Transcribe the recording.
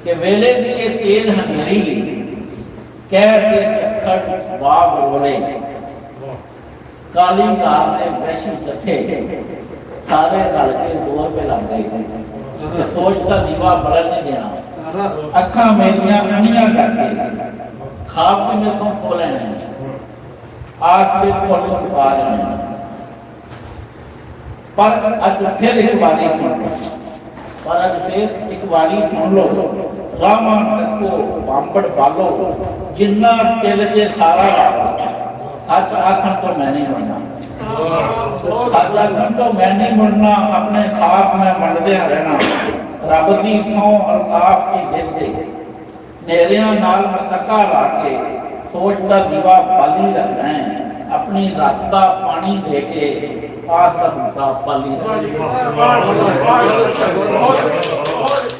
कि वेले भी ये तेल हनेरी कह के चक्खड़ बाग रोले काली कार ने वैश्य जथे सारे रल के जोर पे लग गए। सोच का दीवा बलन नहीं देना, अखा मेरिया अनिया करके खा पी में तुम खोले नहीं, आस पे खोल सुखा रहे हैं। पर अज फिर एक बारी सुन लो, पर अज फिर एक बारी सुन लो, रामा को बांबड़ बालो जिन्ना टिल के सारा सच आखन तो मैं नहीं मुड़ना, सच आखन तो मैं नहीं मुड़ना, अपने खाब में मंडदे रहना। रब दी सौ अल्ताफ की जिद्दे नेरिया नाल मकक्का लाके सोच दा दीवा बाली रखना है, अपनी रत दा पानी दे के आस दा बूटा बाली रखना है।